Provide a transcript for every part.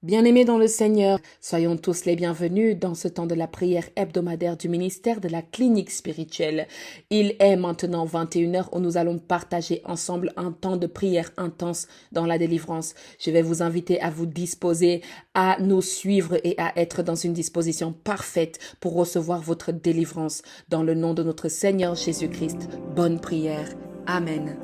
Bien-aimés dans le Seigneur, soyons tous les bienvenus dans ce temps de la prière hebdomadaire du ministère de la clinique spirituelle. Il est maintenant 21 heures où nous allons partager ensemble un temps de prière intense dans la délivrance. Je vais vous inviter à vous disposer, à nous suivre et à être dans une disposition parfaite pour recevoir votre délivrance. Dans le nom de notre Seigneur Jésus-Christ, bonne prière. Amen.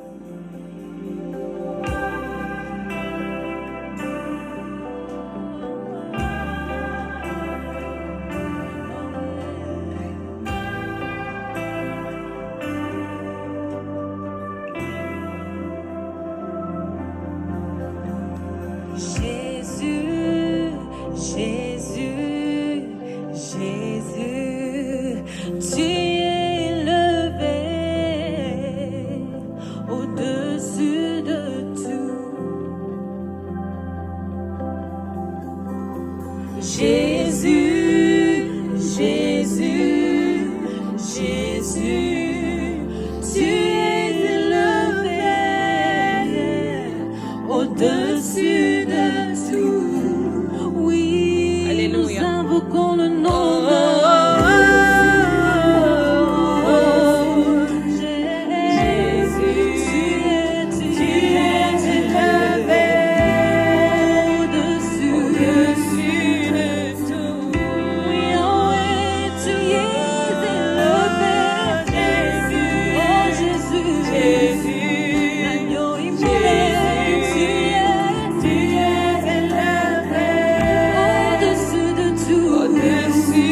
Jésus, Jésus, Jésus, tu es élevé au-dessus de tout. Jésus, Jésus, Jésus, tu es élevé au-dessus de tout. Oui, Alléluia. nous invoquons le nom de Jésus. Tu es élevé au-dessus de tout. Oui, oh, et tu es élevé. Oh Jésus, Jésus, l'agneau immolé. Tu es élevé au-dessus de tout. Au-dessus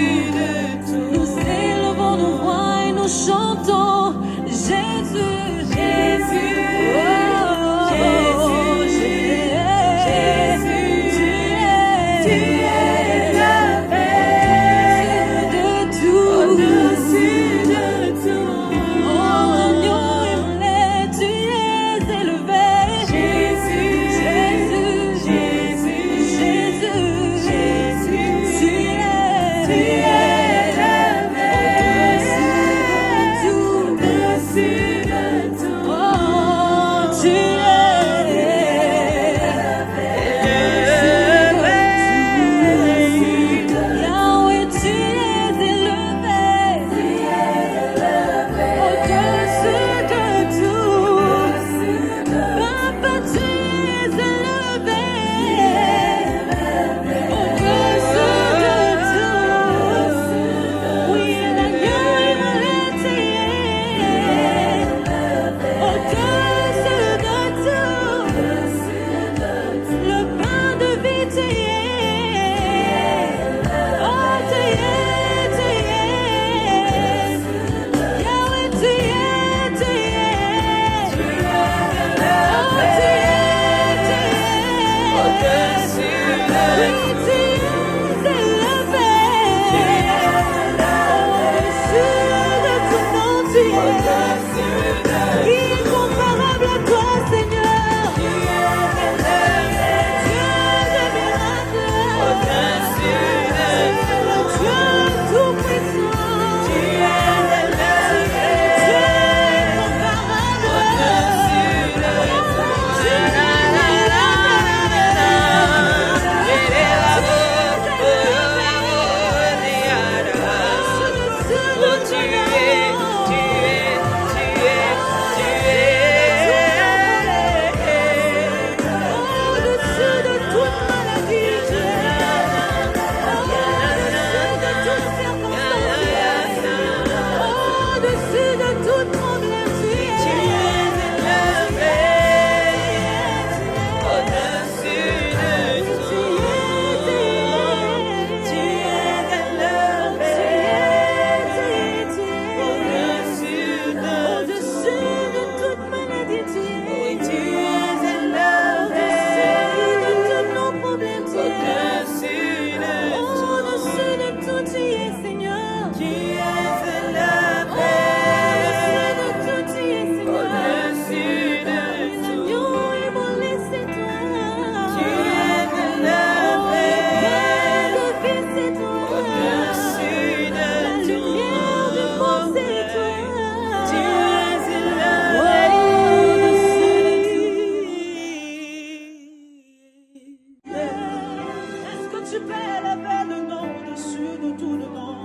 tu peux élever le nom au-dessus de tout le nom?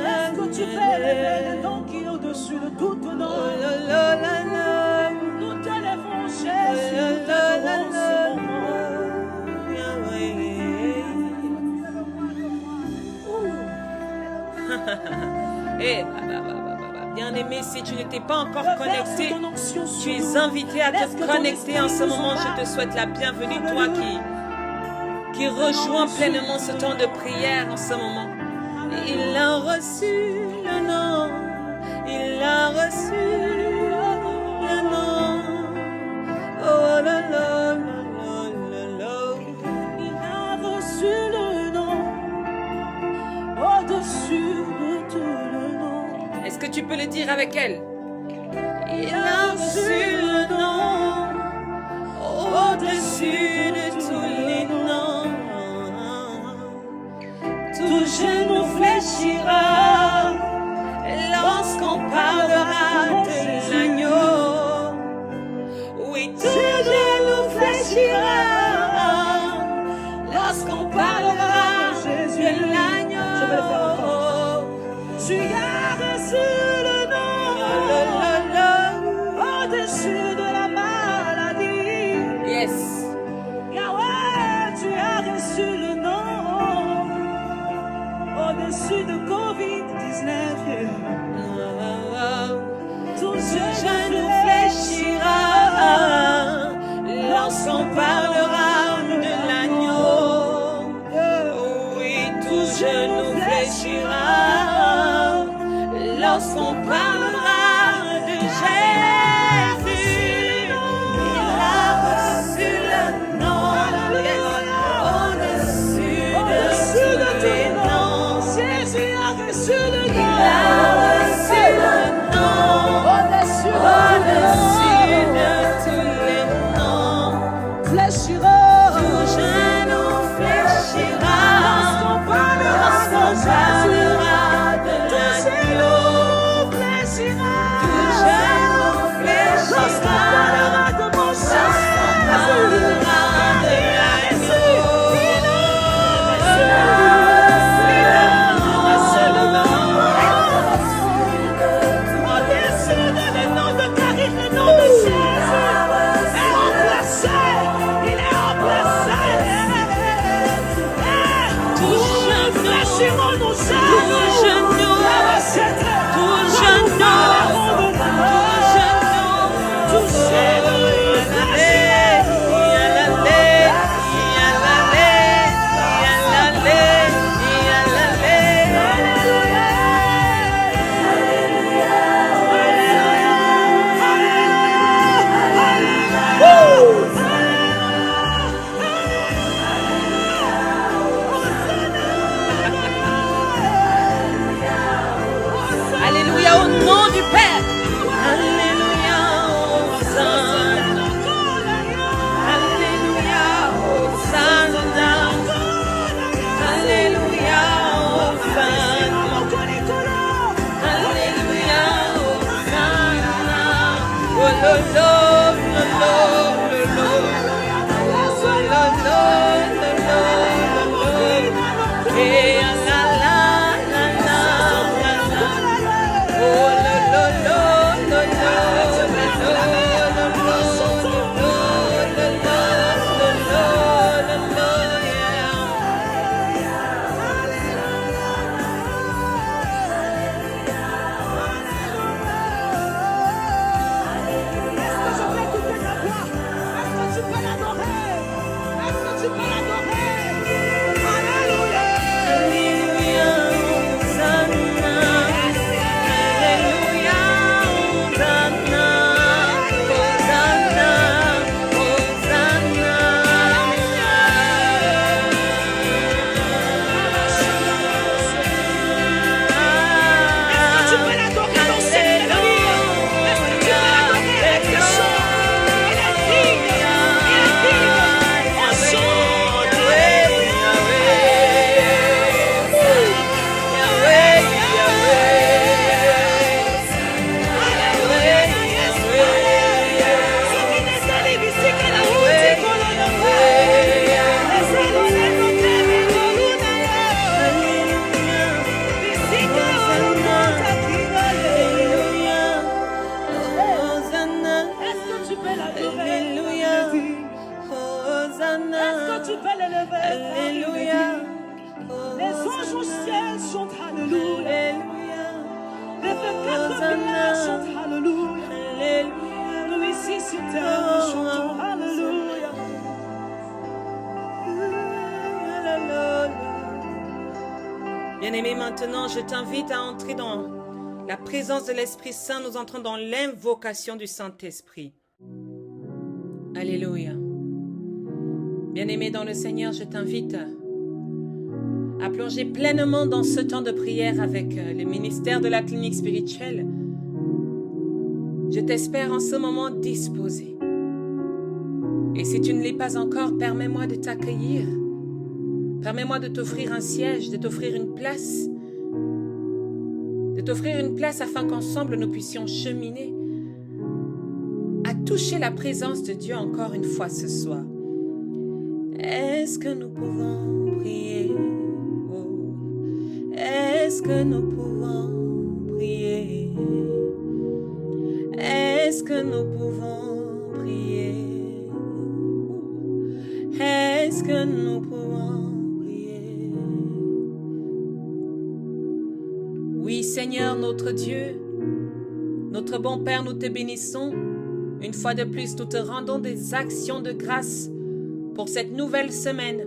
Est-ce que tu peux élever le nom qui est au-dessus de tout le nom? Nous t'élèverons, Jésus, nous t'élèverons ce moment. Bien-aimé, si tu n'étais pas encore connecté, tu es invité à te connecter en ce moment. Je te souhaite la bienvenue, toi qui rejoins pleinement ce temps de prière en ce moment. Il a reçu le nom, il a reçu le nom. Oh là là là là là. Il a reçu le nom au-dessus de tout le nom. Est-ce que tu peux le dire avec elle? Il a reçu le nom au-dessus de tous les noms. Tout genou fléchira lorsqu'on parlera de l'agneau. Oui, tout genou fléchira lorsqu'on parlera de l'agneau. Tu as reçu le nom au-dessus de la maladie. Yes. Yahweh, tu as reçu le nom au-dessus de COVID-19. Tout genou fléchira lorsqu'on parlera de l'agneau. Oui, tout genou fléchira lorsqu'on parlera de Jésus. Il a reçu le nom au-dessus de tous les noms. Jésus a reçu le Il nom a reçu le nom au-dessus de tous les noms. fléchira. Tout genou fléchira Lorsqu'on parlera de de l'agneau. fléchira. Tout genou Lorsqu'on fléchira parlera de mon lorsqu'on parlera de l'agneau. Au-dessus de le nom de Karine, le nom de Jésus est remplacé. Il est remplacé. Nous fléchirons nos Tout genou, tout genou, tout genou. peux l'élever. Alléluia. Les anges au ciel chantent Alléluia. Alléluia. Les 24 bières chantent Alléluia. Alléluia. Nous ici sur terre, nous chantons Alléluia. Bien-aimé, maintenant, je t'invite à entrer dans la présence de l'Esprit Saint. Nous entrons dans l'invocation du Saint-Esprit. Alléluia. Bien-aimé dans le Seigneur, je t'invite à plonger pleinement dans ce temps de prière avec le ministère de la clinique spirituelle. Je t'espère en ce moment disposé. Et si tu ne l'es pas encore, permets-moi de t'accueillir. Permets-moi de t'offrir un siège, de t'offrir une place. De t'offrir une place afin qu'ensemble nous puissions cheminer à toucher la présence de Dieu encore une fois ce soir. Est-ce que nous pouvons prier? Oh. Est-ce que nous pouvons prier? Est-ce que nous pouvons prier? Est-ce que nous pouvons prier? Oui, Seigneur, notre Dieu, notre bon Père, nous te bénissons. Une fois de plus, nous te rendons des actions de grâce pour cette nouvelle semaine,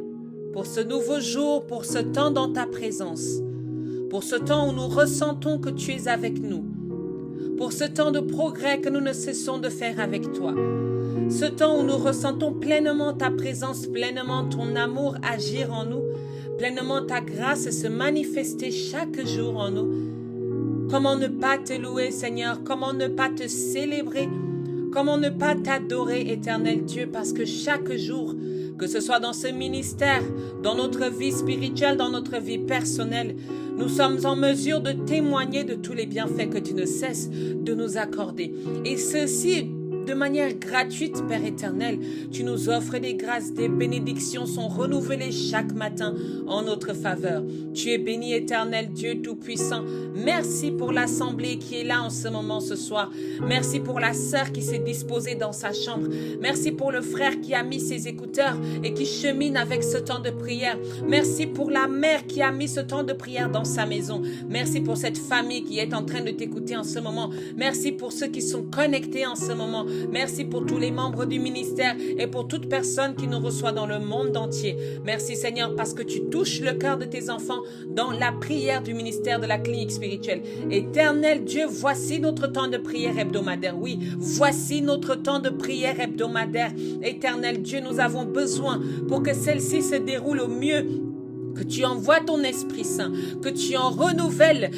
pour ce nouveau jour, pour ce temps dans ta présence, pour ce temps où nous ressentons que tu es avec nous, pour ce temps de progrès que nous ne cessons de faire avec toi, ce temps où nous ressentons pleinement ta présence, pleinement ton amour agir en nous, pleinement ta grâce se manifester chaque jour en nous. Comment ne pas te louer, Seigneur? Comment ne pas te célébrer? Comment ne pas t'adorer, éternel Dieu? Parce que chaque jour, que ce soit dans ce ministère, dans notre vie spirituelle, dans notre vie personnelle, nous sommes en mesure de témoigner de tous les bienfaits que tu ne cesses de nous accorder. Et ceci de manière gratuite, Père éternel. Tu nous offres des grâces, des bénédictions sont renouvelées chaque matin en notre faveur. Tu es béni, éternel Dieu Tout-Puissant. Merci pour l'assemblée qui est là en ce moment, ce soir. Merci pour la sœur qui s'est disposée dans sa chambre. Merci pour le frère qui a mis ses écouteurs et qui chemine avec ce temps de prière. Merci pour la mère qui a mis ce temps de prière dans sa maison. Merci pour cette famille qui est en train de t'écouter en ce moment. Merci pour ceux qui sont connectés en ce moment. Merci pour tous les membres du ministère et pour toute personne qui nous reçoit dans le monde entier. Merci Seigneur parce que tu touches le cœur de tes enfants dans la prière du ministère de la clinique spirituelle. Éternel Dieu, voici notre temps de prière hebdomadaire. Oui, voici notre temps de prière hebdomadaire. Éternel Dieu, nous avons besoin pour que celle-ci se déroule au mieux. Que tu envoies ton Esprit Saint, que tu renouvelles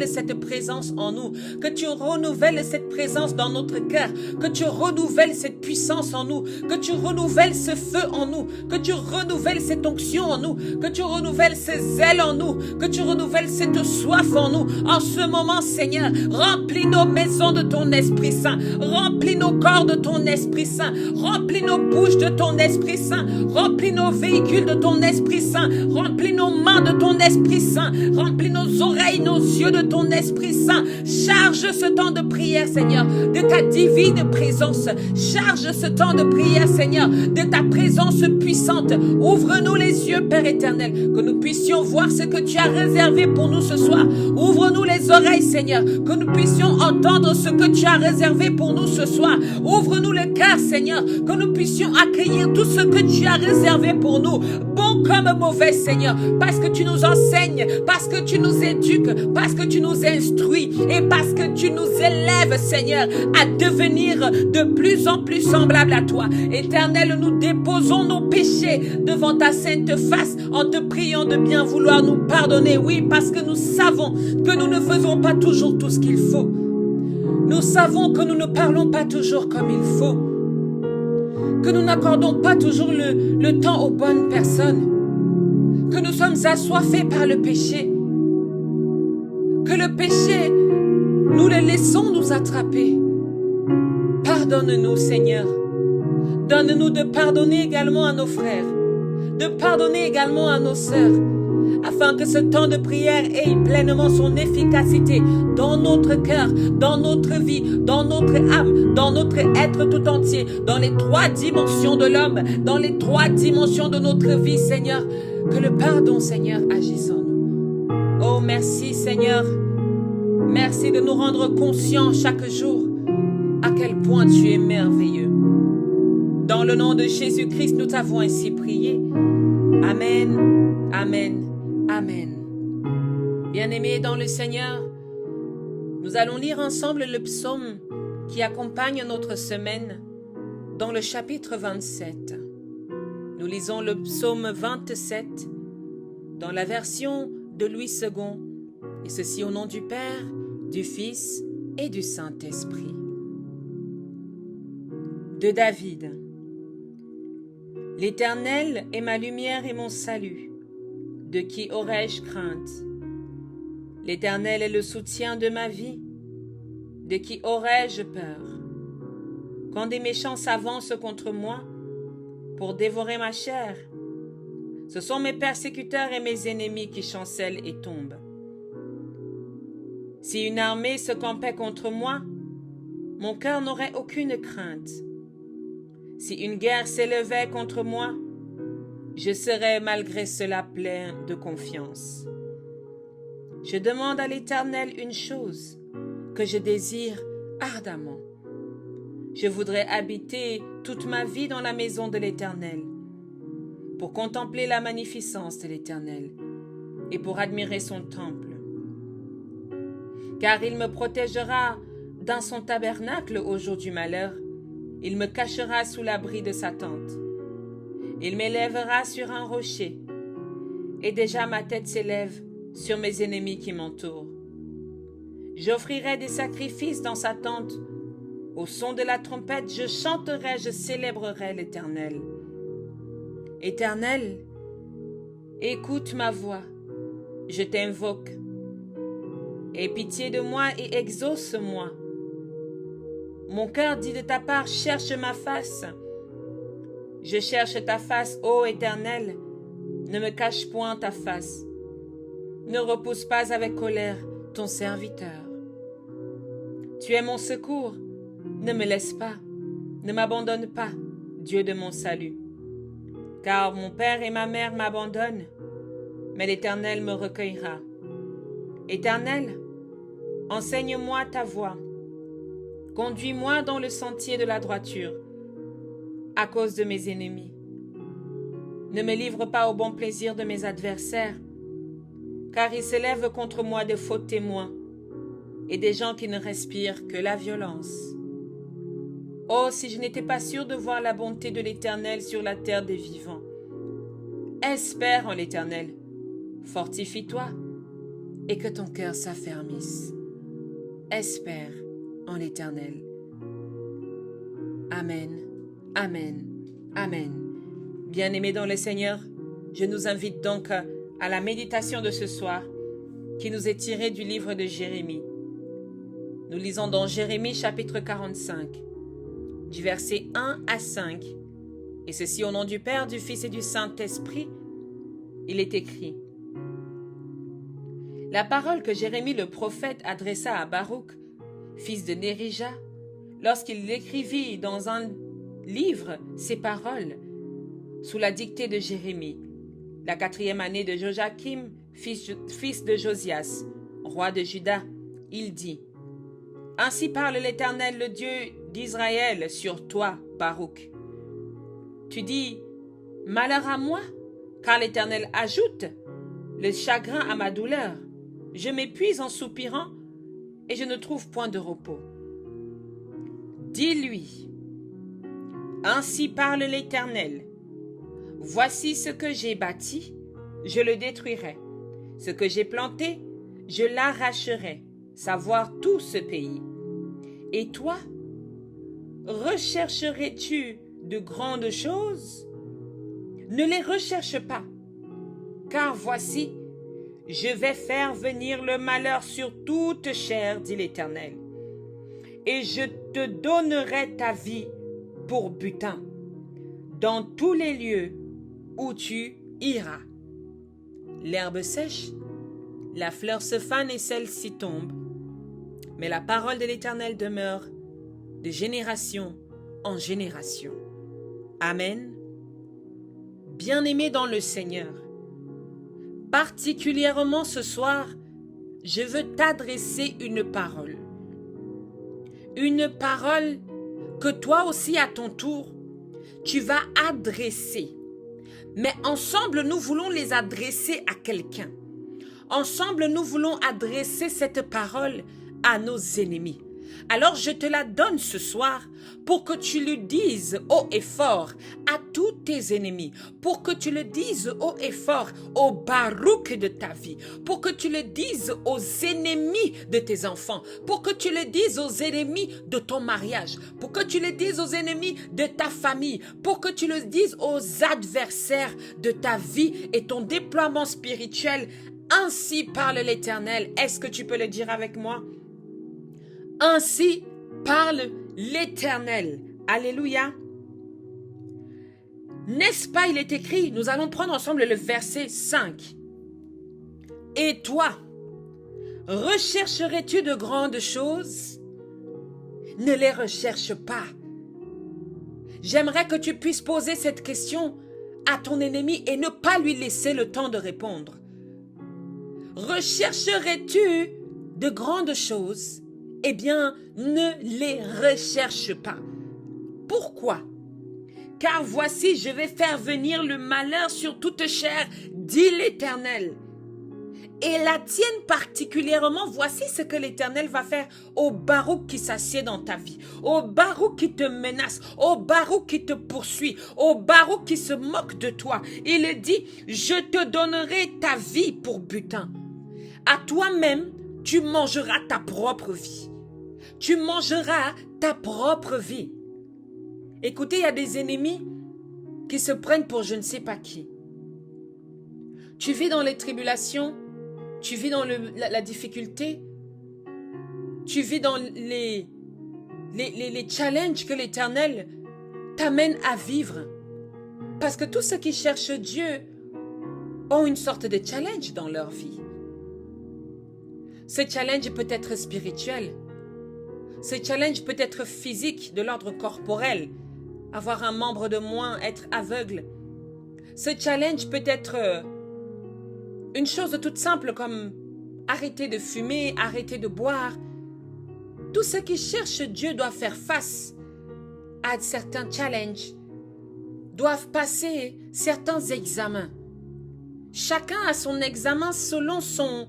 cette présence en nous, que tu renouvelles cette présence dans notre cœur, que tu renouvelles cette puissance en nous, que tu renouvelles ce feu en nous, que tu renouvelles cette onction en nous, que tu renouvelles ce zèle en nous, que tu renouvelles cette soif en nous. En ce moment, Seigneur, remplis nos maisons de ton Esprit Saint, remplis nos corps de ton Esprit Saint, remplis nos bouches de ton Esprit Saint, remplis nos véhicules de ton Esprit Saint, remplis nos mains de ton Esprit Saint, remplis nos oreilles, nos yeux de ton Esprit Saint. Charge ce temps de prière, Seigneur, de ta divine présence. Charge ce temps de prière, Seigneur, de ta présence puissante. Ouvre-nous les yeux, Père éternel, que nous puissions voir ce que tu as réservé pour nous ce soir. Ouvre-nous les oreilles, Seigneur, que nous puissions entendre ce que tu as réservé pour nous ce soir. Ouvre-nous le cœur, Seigneur, que nous puissions accueillir tout ce que tu as réservé pour nous. Bon comme mauvais, Seigneur, parce que tu nous enseignes, parce que tu nous éduques, parce que tu nous instruis et parce que tu nous élèves, Seigneur, à devenir de plus en plus semblables à toi. Éternel, nous déposons nos péchés devant ta sainte face en te priant de bien vouloir nous pardonner. Oui, parce que nous savons que nous ne faisons pas toujours tout ce qu'il faut. Nous savons que nous ne parlons pas toujours comme il faut, que nous n'accordons pas toujours le temps aux bonnes personnes, que nous sommes assoiffés par le péché, que le péché, nous le laissons nous attraper. Pardonne-nous, Seigneur. Donne-nous de pardonner également à nos frères. de pardonner également à nos sœurs, afin que ce temps de prière ait pleinement son efficacité dans notre cœur, dans notre vie, dans notre âme, dans notre être tout entier, dans les 3 dimensions de l'homme, dans les 3 dimensions de notre vie, Seigneur. Que le pardon, Seigneur, agisse en nous. Oh, merci, Seigneur. Merci de nous rendre conscients chaque jour à quel point tu es merveilleux. Dans le nom de Jésus-Christ, nous t'avons ainsi prié. Amen, amen, amen. Bien-aimés dans le Seigneur, nous allons lire ensemble le psaume qui accompagne notre semaine dans le chapitre 27. Nous lisons le psaume 27 dans la version de Louis II, et ceci au nom du Père, du Fils et du Saint-Esprit. De David. L'Éternel est ma lumière et mon salut. De qui aurais-je crainte? L'Éternel est le soutien de ma vie. De qui aurais-je peur? Quand des méchants s'avancent contre moi pour dévorer ma chair, ce sont mes persécuteurs et mes ennemis qui chancellent et tombent. Si une armée se campait contre moi, mon cœur n'aurait aucune crainte. Si une guerre s'élevait contre moi, je serais malgré cela plein de confiance. Je demande à l'Éternel une chose que je désire ardemment. Je voudrais habiter toute ma vie dans la maison de l'Éternel, pour contempler la magnificence de l'Éternel et pour admirer son temple. Car il me protégera dans son tabernacle au jour du malheur. Il me cachera sous l'abri de sa tente. Il m'élèvera sur un rocher, et déjà ma tête s'élève sur mes ennemis qui m'entourent. J'offrirai des sacrifices dans sa tente. Au son de la trompette, je chanterai, je célébrerai l'Éternel. Éternel, écoute ma voix, je t'invoque. Aie pitié de moi et exauce-moi. Mon cœur dit de ta part, cherche ma face. Je cherche ta face, ô Éternel. Ne me cache point ta face. Ne repousse pas avec colère ton serviteur. Tu es mon secours. Ne me laisse pas. Ne m'abandonne pas, Dieu de mon salut. Car mon père et ma mère m'abandonnent, mais l'Éternel me recueillera. Éternel, enseigne-moi ta voie. Conduis-moi dans le sentier de la droiture, à cause de mes ennemis. Ne me livre pas au bon plaisir de mes adversaires, car ils s'élèvent contre moi de faux témoins et des gens qui ne respirent que la violence. Oh, si je n'étais pas sûr de voir la bonté de l'Éternel sur la terre des vivants. Espère en l'Éternel, fortifie-toi et que ton cœur s'affermisse. Espère en l'Éternel. Amen, amen, amen. Bien-aimés dans le Seigneur, je nous invite donc à la méditation de ce soir qui nous est tirée du livre de Jérémie. Nous lisons dans Jérémie chapitre 45, du verset 1 à 5. Et ceci au nom du Père, du Fils et du Saint-Esprit, il est écrit. La parole que Jérémie le prophète adressa à Baruch, fils de Nérija, lorsqu'il écrivit dans un livre ces paroles, sous la dictée de Jérémie, la 4e année de Joachim, fils de Josias, roi de Juda, il dit, « Ainsi parle l'Éternel, le Dieu d'Israël, sur toi, Baruch. Tu dis, « Malheur à moi, car l'Éternel ajoute le chagrin à ma douleur. Je m'épuise en soupirant, et je ne trouve point de repos. » Dis-lui, « Ainsi parle l'Éternel. Voici ce que j'ai bâti, je le détruirai. Ce que j'ai planté, je l'arracherai, savoir tout ce pays. Et toi, rechercherais-tu de grandes choses? Ne les recherche pas, car voici, je vais faire venir le malheur sur toute chair, dit l'Éternel, et je te donnerai ta vie pour butin dans tous les lieux où tu iras. L'herbe sèche, la fleur se fane et celle-ci tombe, mais la parole de l'Éternel demeure de génération en génération. Amen. Bien-aimé dans le Seigneur, particulièrement ce soir, je veux t'adresser une parole. Une parole que toi aussi à ton tour, tu vas adresser. Mais ensemble, nous voulons les adresser à quelqu'un. Ensemble, nous voulons adresser cette parole à nos ennemis. Alors je te la donne ce soir pour que tu le dises haut et fort à tous tes ennemis, pour que tu le dises haut et fort au barouk de ta vie, pour que tu le dises aux ennemis de tes enfants, pour que tu le dises aux ennemis de ton mariage, pour que tu le dises aux ennemis de ta famille, pour que tu le dises aux adversaires de ta vie et ton déploiement spirituel. Ainsi parle l'Éternel. Est-ce que tu peux le dire avec moi? Ainsi parle l'Éternel. Alléluia. N'est-ce pas, il est écrit, nous allons prendre ensemble le verset 5. Et toi, rechercherais-tu de grandes choses? Ne les recherche pas. J'aimerais que tu puisses poser cette question à ton ennemi et ne pas lui laisser le temps de répondre. Rechercherais-tu de grandes choses? Eh bien, ne les recherche pas. Pourquoi? Car voici, je vais faire venir le malheur sur toute chair, dit l'Éternel. Et la tienne particulièrement, voici ce que l'Éternel va faire au barouk qui s'assied dans ta vie, au barouk qui te menace, au barouk qui te poursuit, au barouk qui se moque de toi. Il dit, je te donnerai ta vie pour butin. À toi-même, tu mangeras ta propre vie. Tu mangeras ta propre vie. Écoutez, il y a des ennemis qui se prennent pour je ne sais pas qui. Tu vis dans les tribulations, tu vis dans la difficulté, tu vis dans les challenges que l'Éternel t'amène à vivre. Parce que tous ceux qui cherchent Dieu ont une sorte de challenge dans leur vie. Ce challenge peut être spirituel. Ce challenge peut être physique, de l'ordre corporel. Avoir un membre de moins, être aveugle. Ce challenge peut être une chose toute simple comme arrêter de fumer, arrêter de boire. Tous ceux qui cherchent Dieu doivent faire face à certains challenges, doivent passer certains examens. Chacun a son examen selon son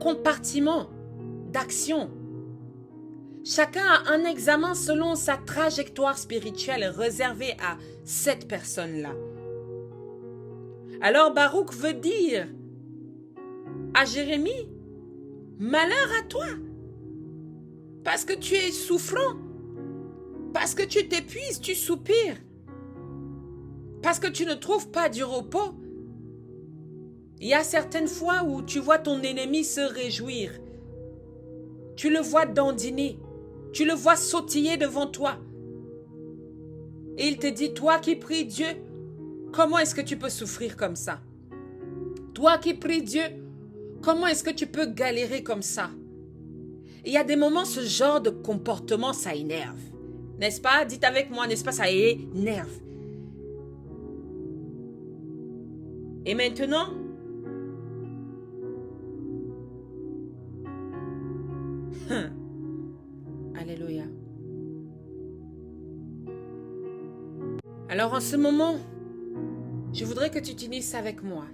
compartiment d'action. Chacun a un examen selon sa trajectoire spirituelle réservée à cette personne-là. Alors Baruch veut dire à Jérémie, malheur à toi, parce que tu es souffrant, parce que tu t'épuises, tu soupires, parce que tu ne trouves pas du repos. Il y a certaines fois où tu vois ton ennemi se réjouir. Tu le vois dandiner. Tu le vois sautiller devant toi. Et il te dit, toi qui pries Dieu, comment est-ce que tu peux souffrir comme ça? Toi qui pries Dieu, comment est-ce que tu peux galérer comme ça? Et il y a des moments, ce genre de comportement, ça énerve. N'est-ce pas? Dites avec moi, n'est-ce pas? Ça énerve. Et maintenant, alléluia. Alors en ce moment, je voudrais que tu t'unisses avec moi.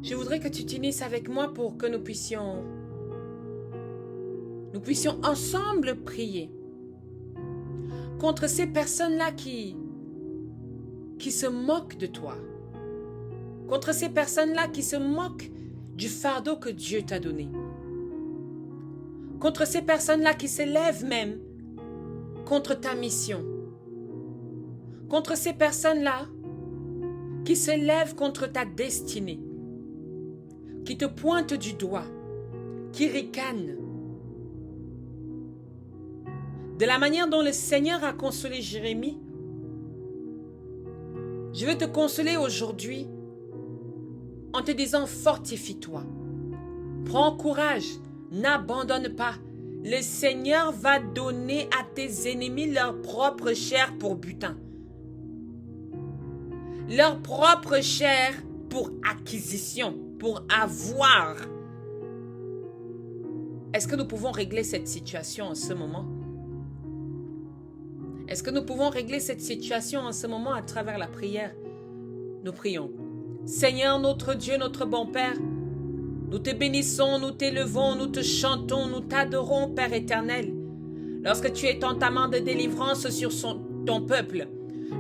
Je voudrais que tu t'unisses avec moi pour que nous puissions ensemble prier contre ces personnes-là qui se moquent de toi, contre ces personnes-là qui se moquent du fardeau que Dieu t'a donné, contre ces personnes-là qui s'élèvent même contre ta mission, contre ces personnes-là qui se lèvent contre ta destinée, qui te pointent du doigt, qui ricanent. De la manière dont le Seigneur a consolé Jérémie, Je veux te consoler aujourd'hui en te disant fortifie-toi. Prends courage, n'abandonne pas. Le Seigneur va donner à tes ennemis leur propre chair pour butin. Leur propre chair pour acquisition, pour avoir. Est-ce que nous pouvons régler cette situation en ce moment? Est-ce que nous pouvons régler cette situation en ce moment à travers la prière? Nous prions. Seigneur, notre Dieu, notre bon Père, nous te bénissons, nous t'élevons, nous te chantons, nous t'adorons, Père éternel. Lorsque tu es en ta main de délivrance sur ton peuple,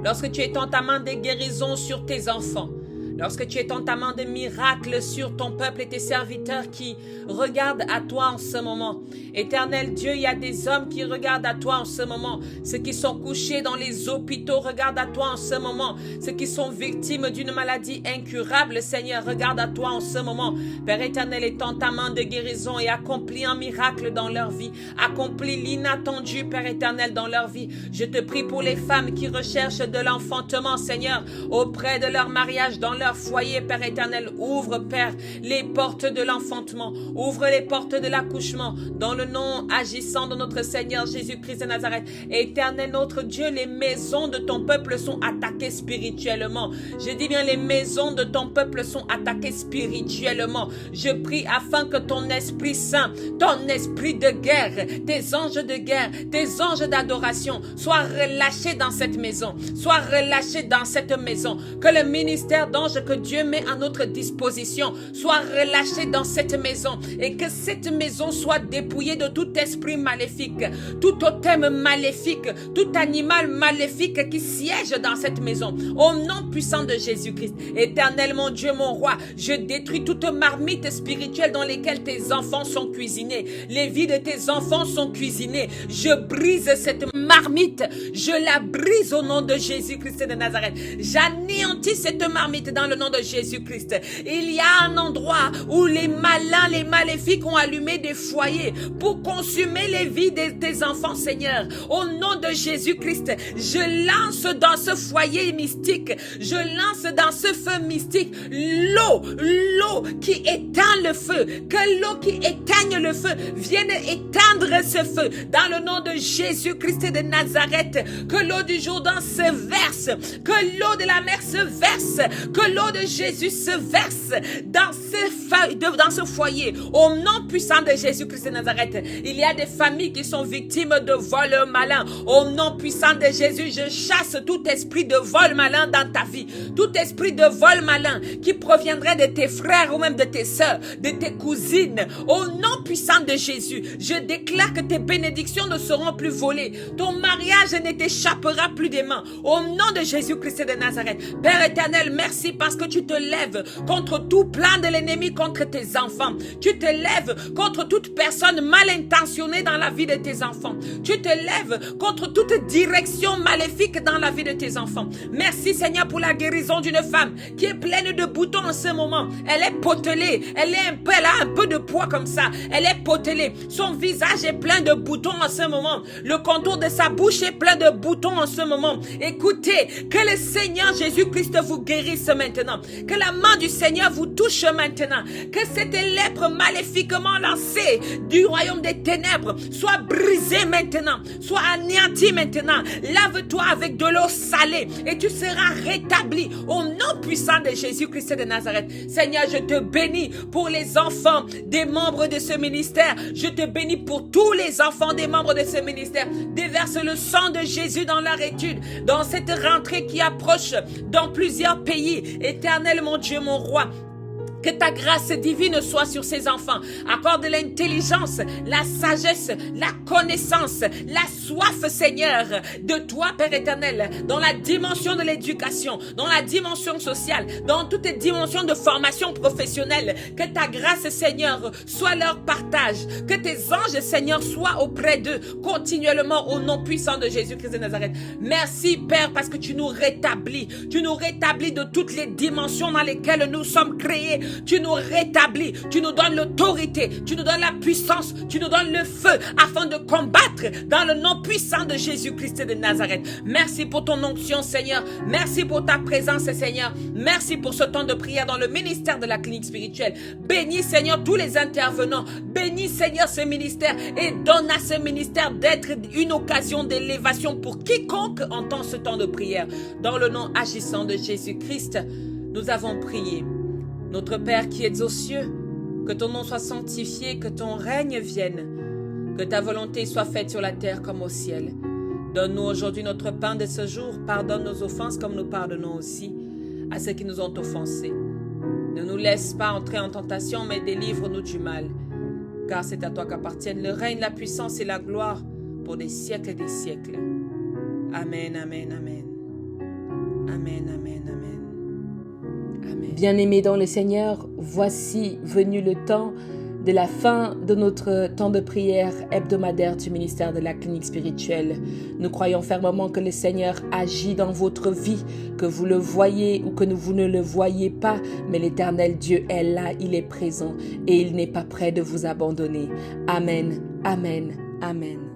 lorsque tu es en ta main de guérison sur tes enfants, lorsque tu es en ta main de miracles sur ton peuple et tes serviteurs qui regardent à toi en ce moment. Éternel Dieu, il y a des hommes qui regardent à toi en ce moment. Ceux qui sont couchés dans les hôpitaux regardent à toi en ce moment. Ceux qui sont victimes d'une maladie incurable, Seigneur, regarde à toi en ce moment. Père éternel, étends ta main de guérison et accomplis un miracle dans leur vie. Accomplis l'inattendu, Père éternel, dans leur vie. Je te prie pour les femmes qui recherchent de l'enfantement, Seigneur, auprès de leur mariage, dans leur foyer, Père éternel. Ouvre, Père, les portes de l'enfantement. Ouvre les portes de l'accouchement. Dans le nom agissant de notre Seigneur Jésus-Christ de Nazareth. Éternel notre Dieu, les maisons de ton peuple sont attaquées spirituellement. Je dis bien, les maisons de ton peuple sont attaquées spirituellement. Je prie afin que ton Esprit Saint, ton esprit de guerre, tes anges de guerre, tes anges d'adoration soient relâchés dans cette maison. Soient relâchés dans cette maison. Que le ministère d'anges que Dieu met à notre disposition soit relâché dans cette maison et que cette maison soit dépouillée de tout esprit maléfique, tout totem maléfique, tout animal maléfique qui siège dans cette maison. Au nom puissant de Jésus-Christ, éternel mon Dieu, mon roi, je détruis toute marmite spirituelle dans lesquelles tes enfants sont cuisinés. Les vies de tes enfants sont cuisinées. Je brise cette marmite, je la brise au nom de Jésus-Christ de Nazareth. J'anéantis cette marmite dans le nom de Jésus-Christ. Il y a un endroit où les malins, les maléfiques ont allumé des foyers pour consumer les vies de tes enfants, Seigneur. Au nom de Jésus-Christ, je lance dans ce foyer mystique, je lance dans ce feu mystique l'eau qui éteint le feu. Que l'eau qui éteigne le feu vienne éteindre ce feu. Dans le nom de Jésus-Christ de Nazareth, que l'eau du Jourdain se verse, que l'eau de la mer se verse, que l'eau de Jésus se verse dans ce foyer. Au nom puissant de Jésus-Christ de Nazareth, il y a des familles qui sont victimes de vol malin. Au nom puissant de Jésus, je chasse tout esprit de vol malin dans ta vie. Tout esprit de vol malin qui proviendrait de tes frères ou même de tes sœurs, de tes cousines. Au nom puissant de Jésus, je déclare que tes bénédictions ne seront plus volées. Ton mariage ne t'échappera plus des mains. Au nom de Jésus-Christ de Nazareth. Père éternel, merci parce que tu te lèves contre tout plan de l'ennemi contre tes enfants. Tu te lèves contre toute personne mal intentionnée dans la vie de tes enfants. Tu te lèves contre toute direction maléfique dans la vie de tes enfants. Merci Seigneur pour la guérison d'une femme qui est pleine de boutons en ce moment. Elle est potelée, elle a un peu de poids comme ça. Elle est potelée. Son visage est plein de boutons en ce moment. Le contour de sa bouche est plein de boutons en ce moment. Écoutez, que le Seigneur Jésus-Christ vous guérisse maintenant. Que la main du Seigneur vous touche maintenant. Que cette lèpre maléfiquement lancée du royaume des ténèbres soit brisée maintenant. Soit anéantie maintenant. Lave-toi avec de l'eau salée et tu seras rétabli au nom puissant de Jésus-Christ de Nazareth. Seigneur, je te bénis pour les enfants des membres de ce ministère. Je te bénis pour tous les enfants des membres de ce ministère. Déverse le sang de Jésus dans leur étude, dans cette rentrée qui approche dans plusieurs pays. Éternel mon Dieu, mon roi, que ta grâce divine soit sur ces enfants. Accorde l'intelligence, la sagesse, la connaissance, la soif, Seigneur, de toi, Père éternel, dans la dimension de l'éducation, dans la dimension sociale, dans toutes les dimensions de formation professionnelle. Que ta grâce, Seigneur, soit leur partage. Que tes anges, Seigneur, soient auprès d'eux continuellement au nom puissant de Jésus-Christ de Nazareth. Merci, Père, parce que tu nous rétablis. Tu nous rétablis de toutes les dimensions dans lesquelles nous sommes créés tu nous rétablis, tu nous donnes l'autorité, tu nous donnes la puissance, tu nous donnes le feu afin de combattre dans le nom puissant de Jésus-Christ de Nazareth. Merci pour ton onction, Seigneur. Merci pour ta présence, Seigneur. Merci pour ce temps de prière dans le ministère de la clinique spirituelle. Bénis, Seigneur, tous les intervenants. Bénis, Seigneur, ce ministère et donne à ce ministère d'être une occasion d'élévation pour quiconque entend ce temps de prière. Dans le nom agissant de Jésus-Christ, nous avons prié. Notre Père qui es aux cieux, que ton nom soit sanctifié, que ton règne vienne, que ta volonté soit faite sur la terre comme au ciel. Donne-nous aujourd'hui notre pain de ce jour. Pardonne nos offenses comme nous pardonnons aussi à ceux qui nous ont offensés. Ne nous laisse pas entrer en tentation, mais délivre-nous du mal. Car c'est à toi qu'appartiennent le règne, la puissance et la gloire pour des siècles et des siècles. Amen, amen, amen. Amen, amen, amen. Amen. Bien-aimés dans le Seigneur, voici venu le temps de la fin de notre temps de prière hebdomadaire du ministère de la clinique spirituelle. Nous croyons fermement que le Seigneur agit dans votre vie, que vous le voyez ou que vous ne le voyez pas, mais l'Éternel Dieu est là, il est présent et il n'est pas prêt de vous abandonner. Amen, amen, amen.